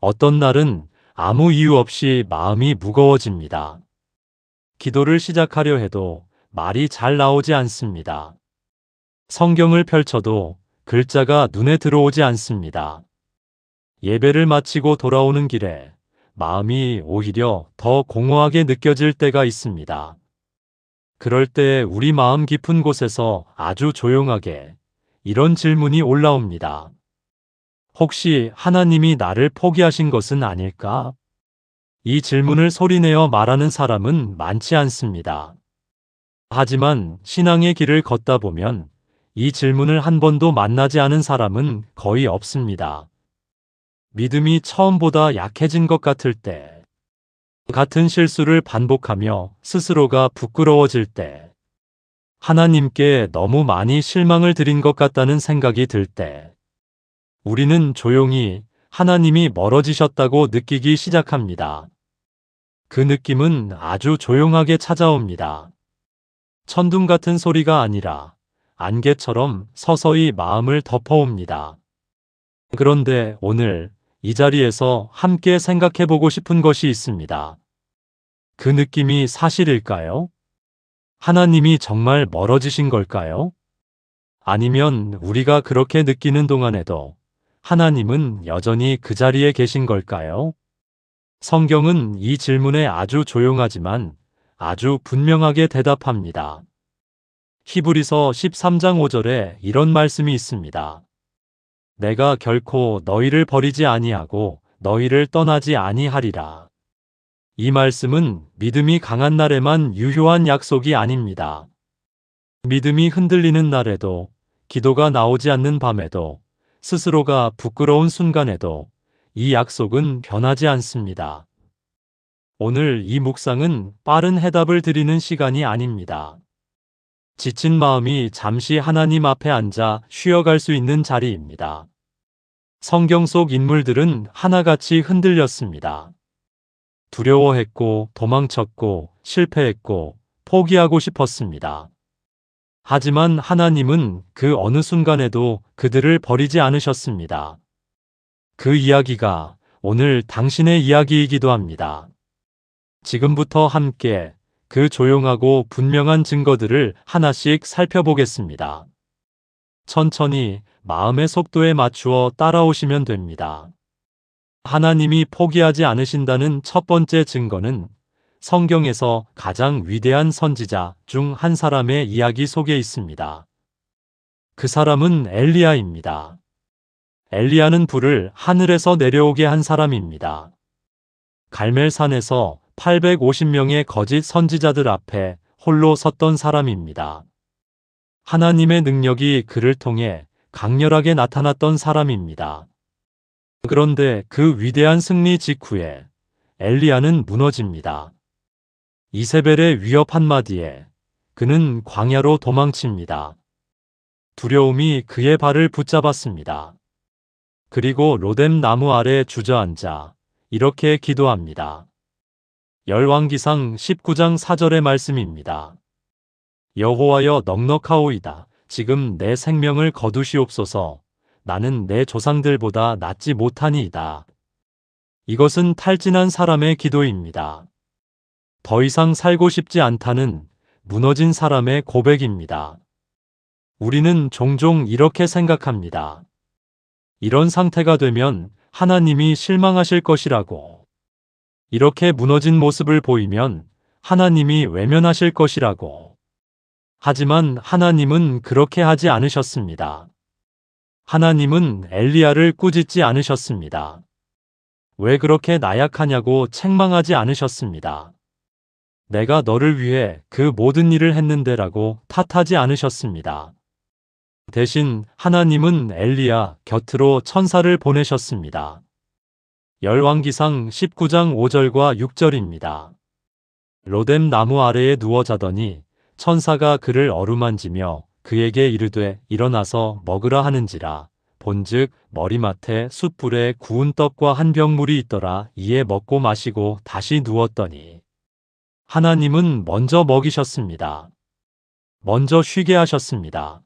어떤 날은 아무 이유 없이 마음이 무거워집니다. 기도를 시작하려 해도 말이 잘 나오지 않습니다. 성경을 펼쳐도 글자가 눈에 들어오지 않습니다. 예배를 마치고 돌아오는 길에 마음이 오히려 더 공허하게 느껴질 때가 있습니다. 그럴 때 우리 마음 깊은 곳에서 아주 조용하게 이런 질문이 올라옵니다. 혹시 하나님이 나를 포기하신 것은 아닐까? 이 질문을 소리내어 말하는 사람은 많지 않습니다. 하지만 신앙의 길을 걷다 보면 이 질문을 한 번도 만나지 않은 사람은 거의 없습니다. 믿음이 처음보다 약해진 것 같을 때, 같은 실수를 반복하며 스스로가 부끄러워질 때, 하나님께 너무 많이 실망을 드린 것 같다는 생각이 들 때, 우리는 조용히 하나님이 멀어지셨다고 느끼기 시작합니다. 그 느낌은 아주 조용하게 찾아옵니다. 천둥 같은 소리가 아니라 안개처럼 서서히 마음을 덮어옵니다. 그런데 오늘 이 자리에서 함께 생각해 보고 싶은 것이 있습니다. 그 느낌이 사실일까요? 하나님이 정말 멀어지신 걸까요? 아니면 우리가 그렇게 느끼는 동안에도 하나님은 여전히 그 자리에 계신 걸까요? 성경은 이 질문에 아주 조용하지만 아주 분명하게 대답합니다. 히브리서 13장 5절에 이런 말씀이 있습니다. 내가 결코 너희를 버리지 아니하고 너희를 떠나지 아니하리라. 이 말씀은 믿음이 강한 날에만 유효한 약속이 아닙니다. 믿음이 흔들리는 날에도, 기도가 나오지 않는 밤에도, 스스로가 부끄러운 순간에도 이 약속은 변하지 않습니다. 오늘 이 묵상은 빠른 해답을 드리는 시간이 아닙니다. 지친 마음이 잠시 하나님 앞에 앉아 쉬어갈 수 있는 자리입니다. 성경 속 인물들은 하나같이 흔들렸습니다. 두려워했고, 도망쳤고, 실패했고, 포기하고 싶었습니다. 하지만 하나님은 그 어느 순간에도 그들을 버리지 않으셨습니다. 그 이야기가 오늘 당신의 이야기이기도 합니다. 지금부터 함께 그 조용하고 분명한 증거들을 하나씩 살펴보겠습니다. 천천히 마음의 속도에 맞추어 따라오시면 됩니다. 하나님이 포기하지 않으신다는 첫 번째 증거는 성경에서 가장 위대한 선지자 중 한 사람의 이야기 속에 있습니다. 그 사람은 엘리야입니다. 엘리야는 불을 하늘에서 내려오게 한 사람입니다. 갈멜산에서 850명의 거짓 선지자들 앞에 홀로 섰던 사람입니다. 하나님의 능력이 그를 통해 강렬하게 나타났던 사람입니다. 그런데 그 위대한 승리 직후에 엘리야는 무너집니다. 이세벨의 위협 한마디에 그는 광야로 도망칩니다. 두려움이 그의 발을 붙잡았습니다. 그리고 로뎀 나무 아래 주저앉아 이렇게 기도합니다. 열왕기상 19장 4절의 말씀입니다. 여호와여 넉넉하오이다. 지금 내 생명을 거두시옵소서. 나는 내 조상들보다 낫지 못하니이다. 이것은 탈진한 사람의 기도입니다. 더 이상 살고 싶지 않다는 무너진 사람의 고백입니다. 우리는 종종 이렇게 생각합니다. 이런 상태가 되면 하나님이 실망하실 것이라고. 이렇게 무너진 모습을 보이면 하나님이 외면하실 것이라고. 하지만 하나님은 그렇게 하지 않으셨습니다. 하나님은 엘리야를 꾸짖지 않으셨습니다. 왜 그렇게 나약하냐고 책망하지 않으셨습니다. 내가 너를 위해 그 모든 일을 했는데라고 탓하지 않으셨습니다. 대신 하나님은 엘리야 곁으로 천사를 보내셨습니다. 열왕기상 19장 5절과 6절입니다. 로뎀 나무 아래에 누워 자더니 천사가 그를 어루만지며 그에게 이르되 일어나서 먹으라 하는지라. 본즉 머리맡에 숯불에 구운 떡과 한 병 물이 있더라. 이에 먹고 마시고 다시 누웠더니 하나님은 먼저 먹이셨습니다. 먼저 쉬게 하셨습니다.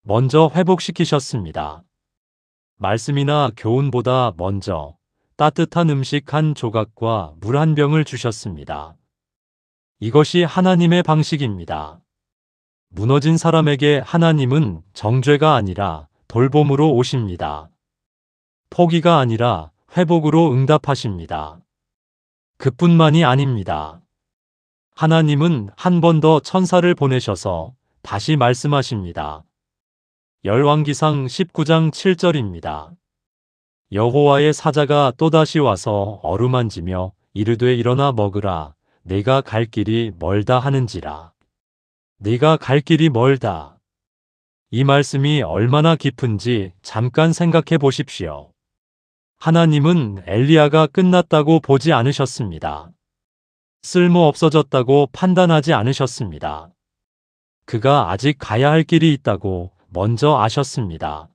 먼저 회복시키셨습니다. 말씀이나 교훈보다 먼저 따뜻한 음식 한 조각과 물 한 병을 주셨습니다. 이것이 하나님의 방식입니다. 무너진 사람에게 하나님은 정죄가 아니라 돌봄으로 오십니다. 포기가 아니라 회복으로 응답하십니다. 그뿐만이 아닙니다. 하나님은 한 번 더 천사를 보내셔서 다시 말씀하십니다. 열왕기상 19장 7절입니다. 여호와의 사자가 또다시 와서 어루만지며 이르되 일어나 먹으라. 내가 갈 길이 멀다 하는지라. 네가 갈 길이 멀다. 이 말씀이 얼마나 깊은지 잠깐 생각해 보십시오. 하나님은 엘리야가 끝났다고 보지 않으셨습니다. 쓸모 없어졌다고 판단하지 않으셨습니다. 그가 아직 가야 할 길이 있다고 먼저 아셨습니다.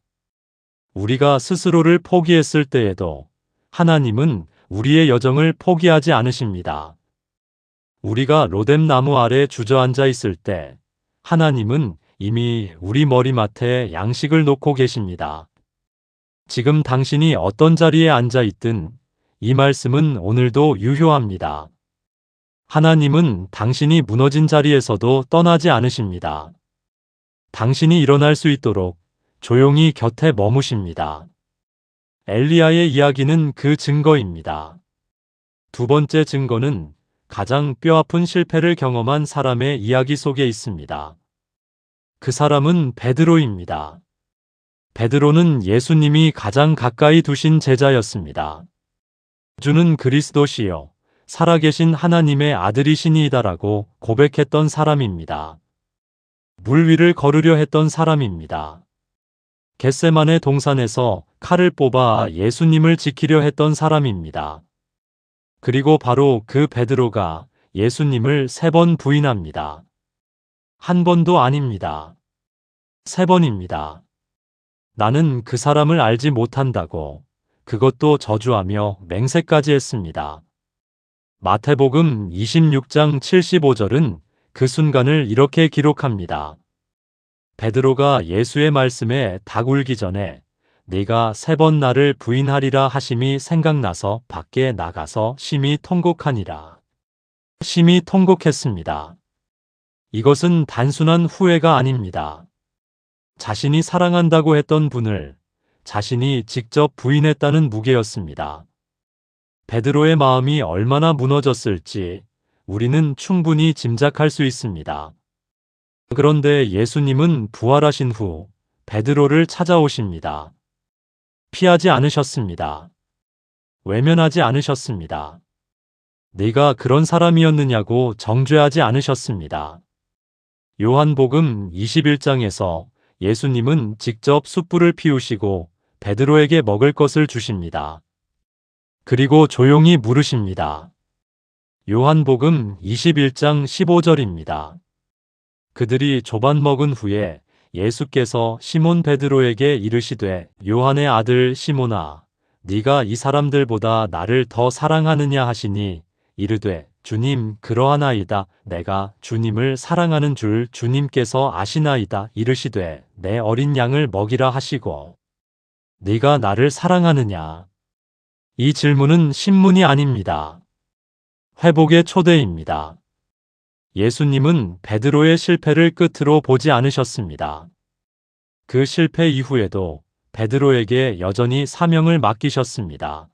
우리가 스스로를 포기했을 때에도 하나님은 우리의 여정을 포기하지 않으십니다. 우리가 로뎀 나무 아래 주저앉아 있을 때 하나님은 이미 우리 머리맡에 양식을 놓고 계십니다. 지금 당신이 어떤 자리에 앉아 있든 이 말씀은 오늘도 유효합니다. 하나님은 당신이 무너진 자리에서도 떠나지 않으십니다. 당신이 일어날 수 있도록 조용히 곁에 머무십니다. 엘리야의 이야기는 그 증거입니다. 두 번째 증거는 가장 뼈아픈 실패를 경험한 사람의 이야기 속에 있습니다. 그 사람은 베드로입니다. 베드로는 예수님이 가장 가까이 두신 제자였습니다. 주는 그리스도시요 살아계신 하나님의 아들이시니이다라고 고백했던 사람입니다. 물 위를 걸으려 했던 사람입니다. 겟세마네 동산에서 칼을 뽑아 예수님을 지키려 했던 사람입니다. 그리고 바로 그 베드로가 예수님을 3번 부인합니다. 한 번도 아닙니다. 3번입니다. 나는 그 사람을 알지 못한다고 그것도 저주하며 맹세까지 했습니다. 마태복음 26장 75절은 그 순간을 이렇게 기록합니다. 베드로가 예수의 말씀에 닭 울기 전에 네가 3번 나를 부인하리라 하심이 생각나서 밖에 나가서 심히 통곡하니라. 심히 통곡했습니다. 이것은 단순한 후회가 아닙니다. 자신이 사랑한다고 했던 분을 자신이 직접 부인했다는 무게였습니다. 베드로의 마음이 얼마나 무너졌을지 우리는 충분히 짐작할 수 있습니다. 그런데 예수님은 부활하신 후 베드로를 찾아오십니다. 피하지 않으셨습니다. 외면하지 않으셨습니다. 네가 그런 사람이었느냐고 정죄하지 않으셨습니다. 요한복음 21장에서 예수님은 직접 숯불을 피우시고 베드로에게 먹을 것을 주십니다. 그리고 조용히 물으십니다. 요한복음 21장 15절입니다. 그들이 조반 먹은 후에 예수께서 시몬 베드로에게 이르시되 요한의 아들 시몬아 네가 이 사람들보다 나를 더 사랑하느냐 하시니 이르되 주님 그러하나이다. 내가 주님을 사랑하는 줄 주님께서 아시나이다. 이르시되 내 어린 양을 먹이라 하시고 네가 나를 사랑하느냐. 이 질문은 신문이 아닙니다. 회복의 초대입니다. 예수님은 베드로의 실패를 끝으로 보지 않으셨습니다. 그 실패 이후에도 베드로에게 여전히 사명을 맡기셨습니다.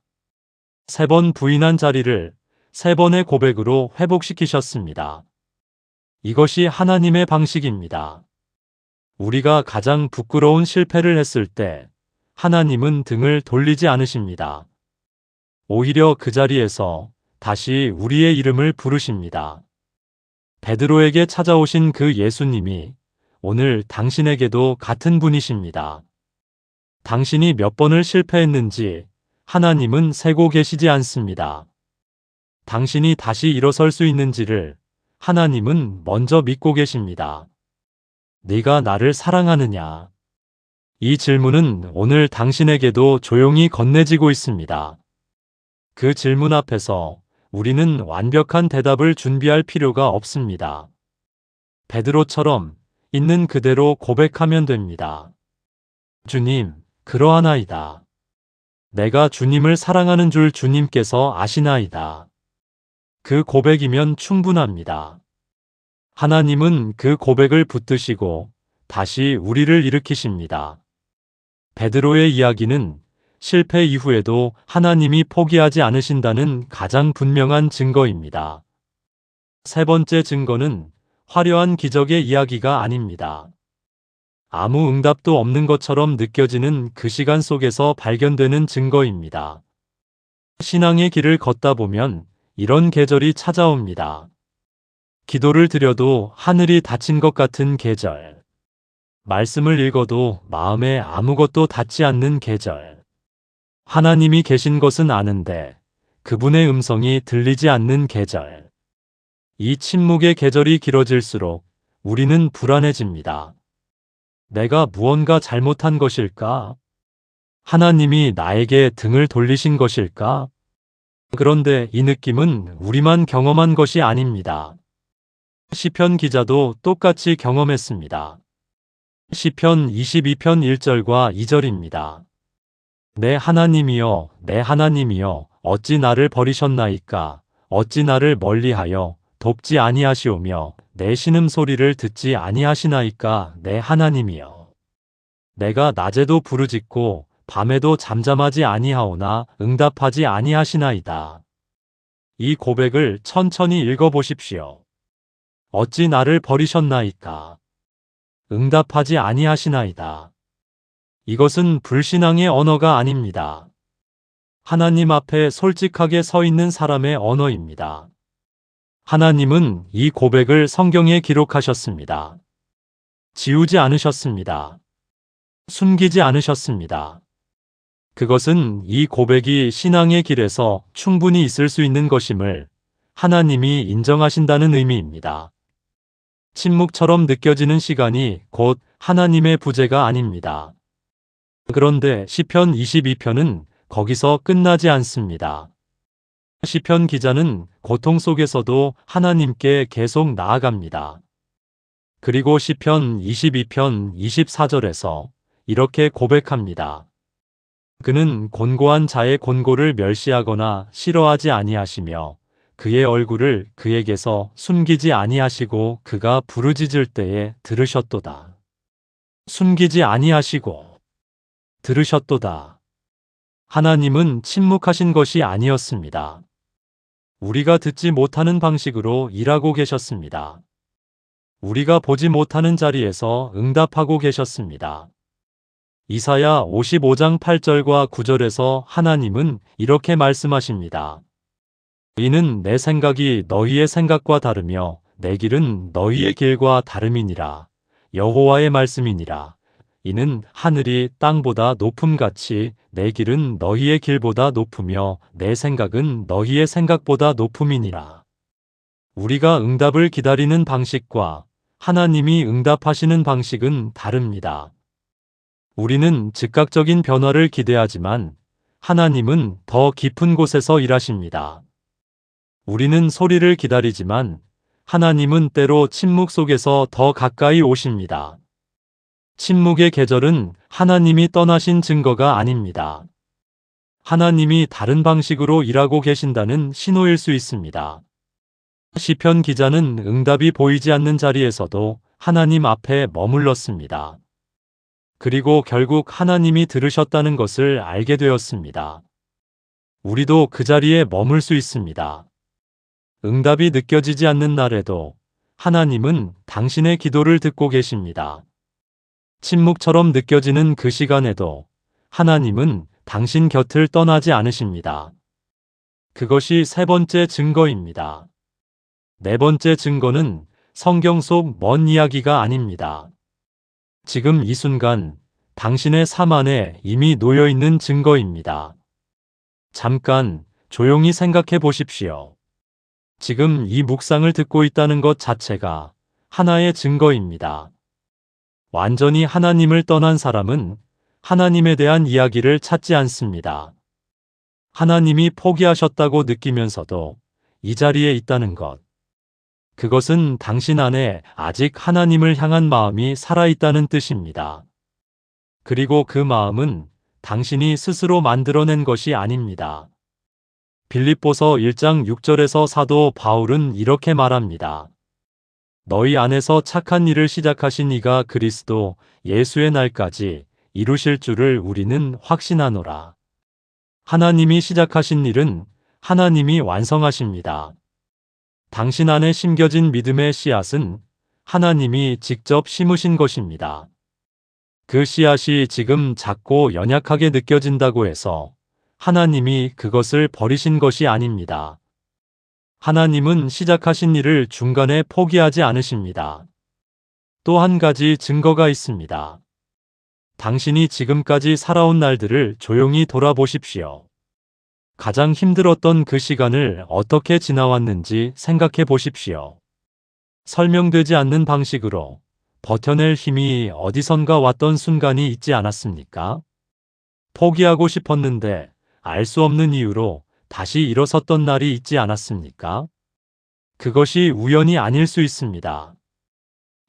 3번 부인한 자리를 3번의 고백으로 회복시키셨습니다. 이것이 하나님의 방식입니다. 우리가 가장 부끄러운 실패를 했을 때 하나님은 등을 돌리지 않으십니다. 오히려 그 자리에서 다시 우리의 이름을 부르십니다. 베드로에게 찾아오신 그 예수님이 오늘 당신에게도 같은 분이십니다. 당신이 몇 번을 실패했는지 하나님은 세고 계시지 않습니다. 당신이 다시 일어설 수 있는지를 하나님은 먼저 믿고 계십니다. 네가 나를 사랑하느냐? 이 질문은 오늘 당신에게도 조용히 건네지고 있습니다. 그 질문 앞에서 우리는 완벽한 대답을 준비할 필요가 없습니다. 베드로처럼 있는 그대로 고백하면 됩니다. 주님, 그러하나이다. 내가 주님을 사랑하는 줄 주님께서 아시나이다. 그 고백이면 충분합니다. 하나님은 그 고백을 붙드시고 다시 우리를 일으키십니다. 베드로의 이야기는 실패 이후에도 하나님이 포기하지 않으신다는 가장 분명한 증거입니다. 세 번째 증거는 화려한 기적의 이야기가 아닙니다. 아무 응답도 없는 것처럼 느껴지는 그 시간 속에서 발견되는 증거입니다. 신앙의 길을 걷다 보면 이런 계절이 찾아옵니다. 기도를 드려도 하늘이 닫힌 것 같은 계절. 말씀을 읽어도 마음에 아무것도 닿지 않는 계절. 하나님이 계신 것은 아는데 그분의 음성이 들리지 않는 계절. 이 침묵의 계절이 길어질수록 우리는 불안해집니다. 내가 무언가 잘못한 것일까? 하나님이 나에게 등을 돌리신 것일까? 그런데 이 느낌은 우리만 경험한 것이 아닙니다. 시편 기자도 똑같이 경험했습니다. 시편 22편 1절과 2절입니다. 내 하나님이여, 내 하나님이여, 어찌 나를 버리셨나이까? 어찌 나를 멀리하여 돕지 아니하시오며 내 신음소리를 듣지 아니하시나이까? 내 하나님이여. 내가 낮에도 부르짖고 밤에도 잠잠하지 아니하오나 응답하지 아니하시나이다. 이 고백을 천천히 읽어보십시오. 어찌 나를 버리셨나이까? 응답하지 아니하시나이다. 이것은 불신앙의 언어가 아닙니다. 하나님 앞에 솔직하게 서 있는 사람의 언어입니다. 하나님은 이 고백을 성경에 기록하셨습니다. 지우지 않으셨습니다. 숨기지 않으셨습니다. 그것은 이 고백이 신앙의 길에서 충분히 있을 수 있는 것임을 하나님이 인정하신다는 의미입니다. 침묵처럼 느껴지는 시간이 곧 하나님의 부재가 아닙니다. 그런데 시편 22편은 거기서 끝나지 않습니다. 시편 기자는 고통 속에서도 하나님께 계속 나아갑니다. 그리고 시편 22편 24절에서 이렇게 고백합니다. 그는 곤고한 자의 곤고를 멸시하거나 싫어하지 아니하시며 그의 얼굴을 그에게서 숨기지 아니하시고 그가 부르짖을 때에 들으셨도다. 숨기지 아니하시고 들으셨도다. 하나님은 침묵하신 것이 아니었습니다. 우리가 듣지 못하는 방식으로 일하고 계셨습니다. 우리가 보지 못하는 자리에서 응답하고 계셨습니다. 이사야 55장 8절과 9절에서 하나님은 이렇게 말씀하십니다. 이는 내 생각이 너희의 생각과 다르며 내 길은 너희의 길과 다름이니라. 여호와의 말씀이니라. 이는 하늘이 땅보다 높음같이 내 길은 너희의 길보다 높으며 내 생각은 너희의 생각보다 높음이니라. 우리가 응답을 기다리는 방식과 하나님이 응답하시는 방식은 다릅니다. 우리는 즉각적인 변화를 기대하지만 하나님은 더 깊은 곳에서 일하십니다. 우리는 소리를 기다리지만 하나님은 때로 침묵 속에서 더 가까이 오십니다. 침묵의 계절은 하나님이 떠나신 증거가 아닙니다. 하나님이 다른 방식으로 일하고 계신다는 신호일 수 있습니다. 시편 기자는 응답이 보이지 않는 자리에서도 하나님 앞에 머물렀습니다. 그리고 결국 하나님이 들으셨다는 것을 알게 되었습니다. 우리도 그 자리에 머물 수 있습니다. 응답이 느껴지지 않는 날에도 하나님은 당신의 기도를 듣고 계십니다. 침묵처럼 느껴지는 그 시간에도 하나님은 당신 곁을 떠나지 않으십니다. 그것이 세 번째 증거입니다. 네 번째 증거는 성경 속 먼 이야기가 아닙니다. 지금 이 순간 당신의 삶 안에 이미 놓여 있는 증거입니다. 잠깐 조용히 생각해 보십시오. 지금 이 묵상을 듣고 있다는 것 자체가 하나의 증거입니다. 완전히 하나님을 떠난 사람은 하나님에 대한 이야기를 찾지 않습니다. 하나님이 포기하셨다고 느끼면서도 이 자리에 있다는 것. 그것은 당신 안에 아직 하나님을 향한 마음이 살아있다는 뜻입니다. 그리고 그 마음은 당신이 스스로 만들어낸 것이 아닙니다. 빌립보서 1장 6절에서 사도 바울은 이렇게 말합니다. 너희 안에서 착한 일을 시작하신 이가 그리스도 예수의 날까지 이루실 줄을 우리는 확신하노라. 하나님이 시작하신 일은 하나님이 완성하십니다. 당신 안에 심겨진 믿음의 씨앗은 하나님이 직접 심으신 것입니다. 그 씨앗이 지금 작고 연약하게 느껴진다고 해서 하나님이 그것을 버리신 것이 아닙니다. 하나님은 시작하신 일을 중간에 포기하지 않으십니다. 또 한 가지 증거가 있습니다. 당신이 지금까지 살아온 날들을 조용히 돌아보십시오. 가장 힘들었던 그 시간을 어떻게 지나왔는지 생각해 보십시오. 설명되지 않는 방식으로 버텨낼 힘이 어디선가 왔던 순간이 있지 않았습니까? 포기하고 싶었는데 알 수 없는 이유로 다시 일어섰던 날이 있지 않았습니까? 그것이 우연이 아닐 수 있습니다.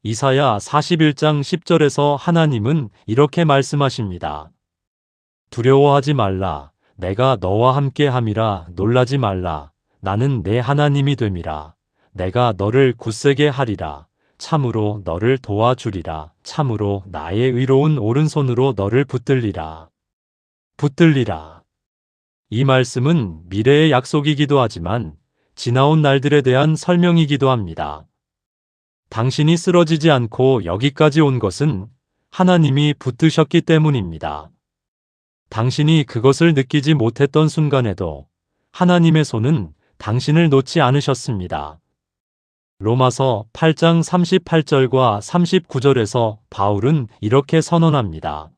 이사야 41장 10절에서 하나님은 이렇게 말씀하십니다. 두려워하지 말라. 내가 너와 함께 함이라. 놀라지 말라. 나는 내 하나님이 됨이라. 내가 너를 굳세게 하리라. 참으로 너를 도와주리라. 참으로 나의 의로운 오른손으로 너를 붙들리라. 붙들리라. 이 말씀은 미래의 약속이기도 하지만 지나온 날들에 대한 설명이기도 합니다. 당신이 쓰러지지 않고 여기까지 온 것은 하나님이 붙드셨기 때문입니다. 당신이 그것을 느끼지 못했던 순간에도 하나님의 손은 당신을 놓지 않으셨습니다. 로마서 8장 38절과 39절에서 바울은 이렇게 선언합니다.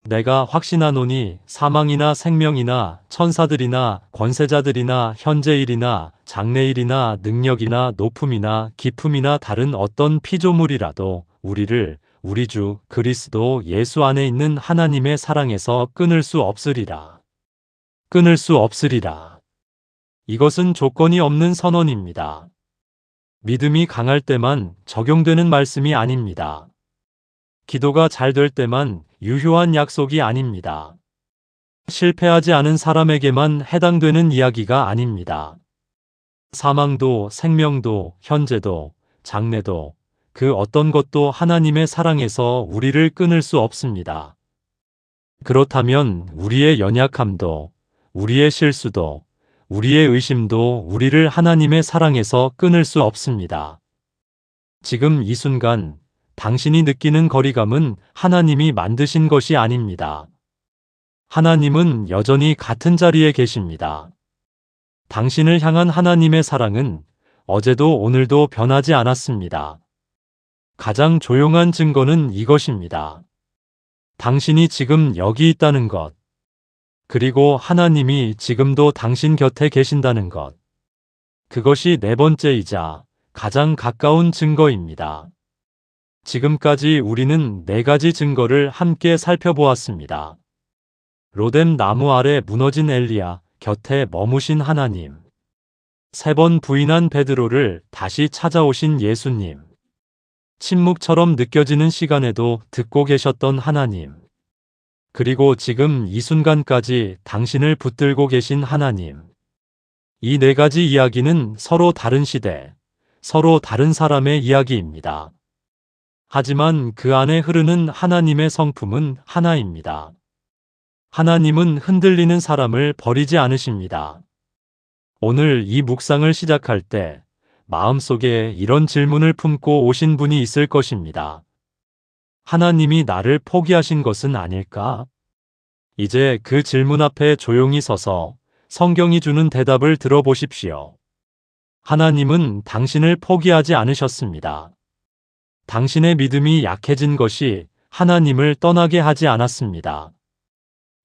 내가 확신하노니 사망이나 생명이나 천사들이나 권세자들이나 현재일이나 장래일이나 능력이나 높음이나 깊음이나 다른 어떤 피조물이라도 우리를 우리 주 그리스도 예수 안에 있는 하나님의 사랑에서 끊을 수 없으리라. 끊을 수 없으리라. 이것은 조건이 없는 선언입니다. 믿음이 강할 때만 적용되는 말씀이 아닙니다. 기도가 잘 될 때만 유효한 약속이 아닙니다. 실패하지 않은 사람에게만 해당되는 이야기가 아닙니다. 사망도 생명도 현재도 장래도 그 어떤 것도 하나님의 사랑에서 우리를 끊을 수 없습니다. 그렇다면 우리의 연약함도 우리의 실수도 우리의 의심도 우리를 하나님의 사랑에서 끊을 수 없습니다. 지금 이 순간 당신이 느끼는 거리감은 하나님이 만드신 것이 아닙니다. 하나님은 여전히 같은 자리에 계십니다. 당신을 향한 하나님의 사랑은 어제도 오늘도 변하지 않았습니다. 가장 조용한 증거는 이것입니다. 당신이 지금 여기 있다는 것, 그리고 하나님이 지금도 당신 곁에 계신다는 것. 그것이 네 번째이자 가장 가까운 증거입니다. 지금까지 우리는 네 가지 증거를 함께 살펴보았습니다. 로뎀 나무 아래 무너진 엘리야 곁에 머무신 하나님. 3번 부인한 베드로를 다시 찾아오신 예수님. 침묵처럼 느껴지는 시간에도 듣고 계셨던 하나님. 그리고 지금 이 순간까지 당신을 붙들고 계신 하나님. 이 네 가지 이야기는 서로 다른 시대, 서로 다른 사람의 이야기입니다. 하지만 그 안에 흐르는 하나님의 성품은 하나입니다. 하나님은 흔들리는 사람을 버리지 않으십니다. 오늘 이 묵상을 시작할 때 마음속에 이런 질문을 품고 오신 분이 있을 것입니다. 하나님이 나를 포기하신 것은 아닐까? 이제 그 질문 앞에 조용히 서서 성경이 주는 대답을 들어보십시오. 하나님은 당신을 포기하지 않으셨습니다. 당신의 믿음이 약해진 것이 하나님을 떠나게 하지 않았습니다.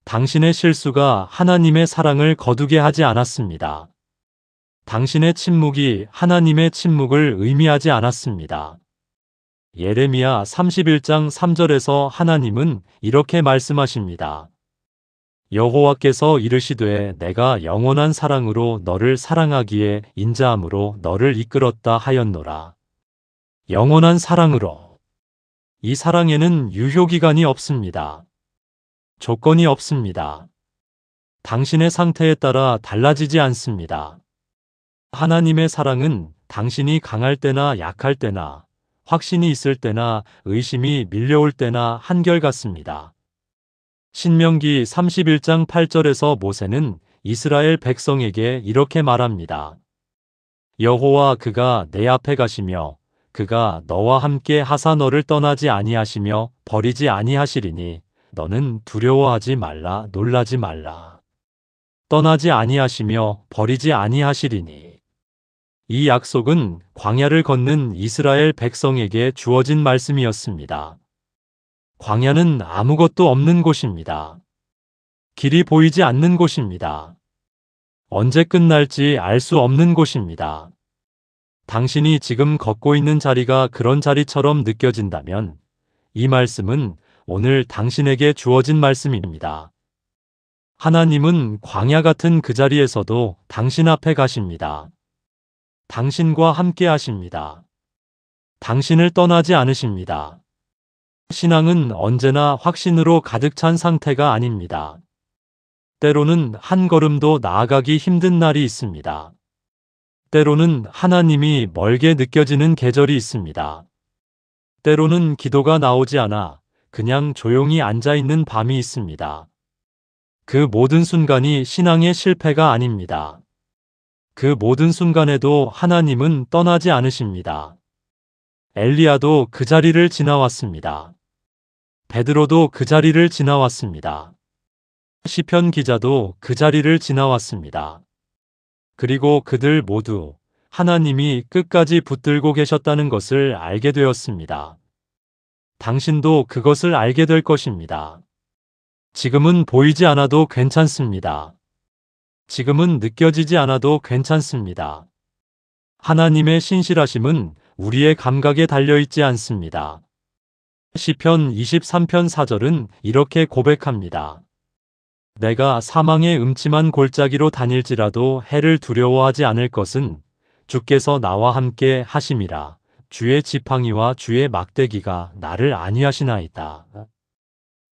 당신의 실수가 하나님의 사랑을 거두게 하지 않았습니다. 당신의 침묵이 하나님의 침묵을 의미하지 않았습니다. 예레미야 31장 3절에서 하나님은 이렇게 말씀하십니다. 여호와께서 이르시되 내가 영원한 사랑으로 너를 사랑하기에 인자함으로 너를 이끌었다 하였노라. 영원한 사랑으로. 이 사랑에는 유효기간이 없습니다. 조건이 없습니다. 당신의 상태에 따라 달라지지 않습니다. 하나님의 사랑은 당신이 강할 때나 약할 때나, 확신이 있을 때나 의심이 밀려올 때나 한결같습니다. 신명기 31장 8절에서 모세는 이스라엘 백성에게 이렇게 말합니다. 여호와 그가 내 앞에 가시며 그가 너와 함께 하사 너를 떠나지 아니하시며 버리지 아니하시리니 너는 두려워하지 말라 놀라지 말라. 떠나지 아니하시며 버리지 아니하시리니. 이 약속은 광야를 걷는 이스라엘 백성에게 주어진 말씀이었습니다. 광야는 아무것도 없는 곳입니다. 길이 보이지 않는 곳입니다. 언제 끝날지 알 수 없는 곳입니다. 당신이 지금 걷고 있는 자리가 그런 자리처럼 느껴진다면 이 말씀은 오늘 당신에게 주어진 말씀입니다. 하나님은 광야 같은 그 자리에서도 당신 앞에 가십니다. 당신과 함께 하십니다. 당신을 떠나지 않으십니다. 신앙은 언제나 확신으로 가득 찬 상태가 아닙니다. 때로는 한 걸음도 나아가기 힘든 날이 있습니다. 때로는 하나님이 멀게 느껴지는 계절이 있습니다. 때로는 기도가 나오지 않아 그냥 조용히 앉아 있는 밤이 있습니다. 그 모든 순간이 신앙의 실패가 아닙니다. 그 모든 순간에도 하나님은 떠나지 않으십니다. 엘리야도 그 자리를 지나왔습니다. 베드로도 그 자리를 지나왔습니다. 시편 기자도 그 자리를 지나왔습니다. 그리고 그들 모두 하나님이 끝까지 붙들고 계셨다는 것을 알게 되었습니다. 당신도 그것을 알게 될 것입니다. 지금은 보이지 않아도 괜찮습니다. 지금은 느껴지지 않아도 괜찮습니다. 하나님의 신실하심은 우리의 감각에 달려있지 않습니다. 시편 23편 4절은 이렇게 고백합니다. 내가 사망의 음침한 골짜기로 다닐지라도 해를 두려워하지 않을 것은 주께서 나와 함께 하심이라. 주의 지팡이와 주의 막대기가 나를 안위하시나이다.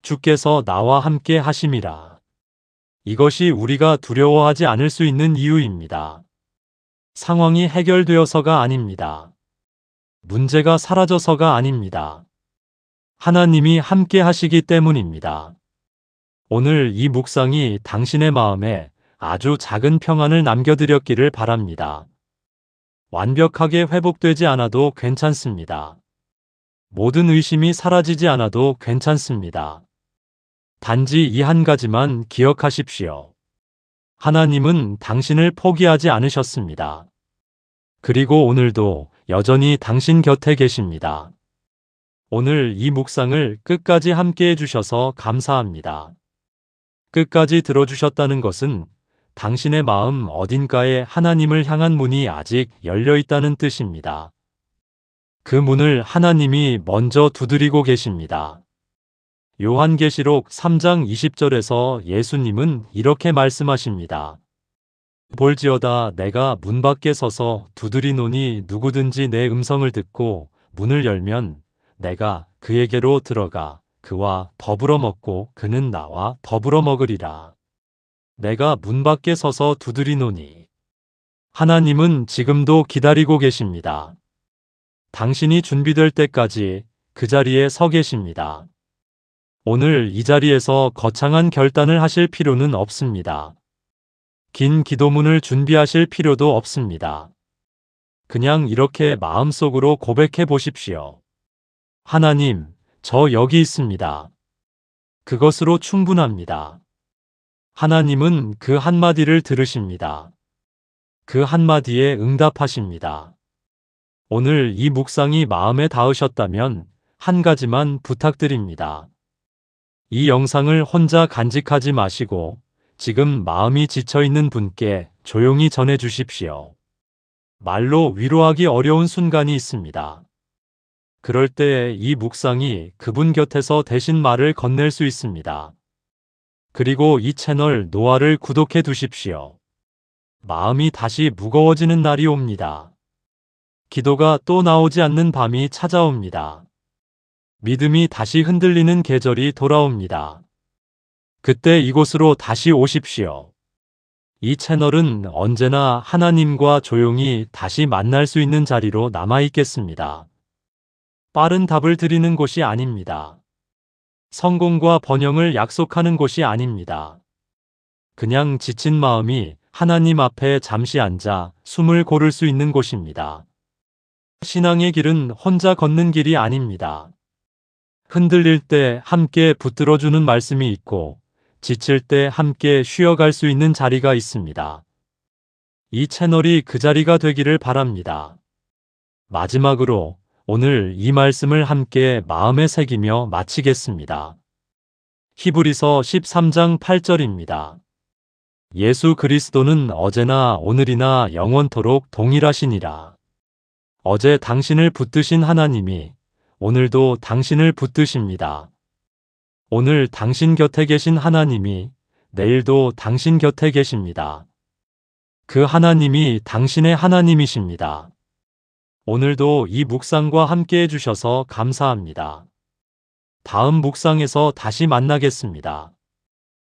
주께서 나와 함께 하심이라. 이것이 우리가 두려워하지 않을 수 있는 이유입니다. 상황이 해결되어서가 아닙니다. 문제가 사라져서가 아닙니다. 하나님이 함께 하시기 때문입니다. 오늘 이 묵상이 당신의 마음에 아주 작은 평안을 남겨드렸기를 바랍니다. 완벽하게 회복되지 않아도 괜찮습니다. 모든 의심이 사라지지 않아도 괜찮습니다. 단지 이 한 가지만 기억하십시오. 하나님은 당신을 포기하지 않으셨습니다. 그리고 오늘도 여전히 당신 곁에 계십니다. 오늘 이 묵상을 끝까지 함께 해주셔서 감사합니다. 끝까지 들어주셨다는 것은 당신의 마음 어딘가에 하나님을 향한 문이 아직 열려 있다는 뜻입니다. 그 문을 하나님이 먼저 두드리고 계십니다. 요한계시록 3장 20절에서 예수님은 이렇게 말씀하십니다. 볼지어다 내가 문 밖에 서서 두드리노니 누구든지 내 음성을 듣고 문을 열면 내가 그에게로 들어가 그와 더불어 먹고 그는 나와 더불어 먹으리라. 내가 문 밖에 서서 두드리노니. 하나님은 지금도 기다리고 계십니다. 당신이 준비될 때까지 그 자리에 서 계십니다. 오늘 이 자리에서 거창한 결단을 하실 필요는 없습니다. 긴 기도문을 준비하실 필요도 없습니다. 그냥 이렇게 마음속으로 고백해 보십시오. 하나님, 저 여기 있습니다. 그것으로 충분합니다. 하나님은 그 한마디를 들으십니다. 그 한마디에 응답하십니다. 오늘 이 묵상이 마음에 닿으셨다면 한 가지만 부탁드립니다. 이 영상을 혼자 간직하지 마시고 지금 마음이 지쳐있는 분께 조용히 전해 주십시오. 말로 위로하기 어려운 순간이 있습니다. 그럴 때 이 묵상이 그분 곁에서 대신 말을 건넬 수 있습니다. 그리고 이 채널 노아를 구독해 두십시오. 마음이 다시 무거워지는 날이 옵니다. 기도가 또 나오지 않는 밤이 찾아옵니다. 믿음이 다시 흔들리는 계절이 돌아옵니다. 그때 이곳으로 다시 오십시오. 이 채널은 언제나 하나님과 조용히 다시 만날 수 있는 자리로 남아 있겠습니다. 빠른 답을 드리는 곳이 아닙니다. 성공과 번영을 약속하는 곳이 아닙니다. 그냥 지친 마음이 하나님 앞에 잠시 앉아 숨을 고를 수 있는 곳입니다. 신앙의 길은 혼자 걷는 길이 아닙니다. 흔들릴 때 함께 붙들어주는 말씀이 있고 지칠 때 함께 쉬어갈 수 있는 자리가 있습니다. 이 채널이 그 자리가 되기를 바랍니다. 마지막으로 오늘 이 말씀을 함께 마음에 새기며 마치겠습니다. 히브리서 13장 8절입니다. 예수 그리스도는 어제나 오늘이나 영원토록 동일하시니라. 어제 당신을 붙드신 하나님이 오늘도 당신을 붙드십니다. 오늘 당신 곁에 계신 하나님이 내일도 당신 곁에 계십니다. 그 하나님이 당신의 하나님이십니다. 오늘도 이 묵상과 함께 해주셔서 감사합니다. 다음 묵상에서 다시 만나겠습니다.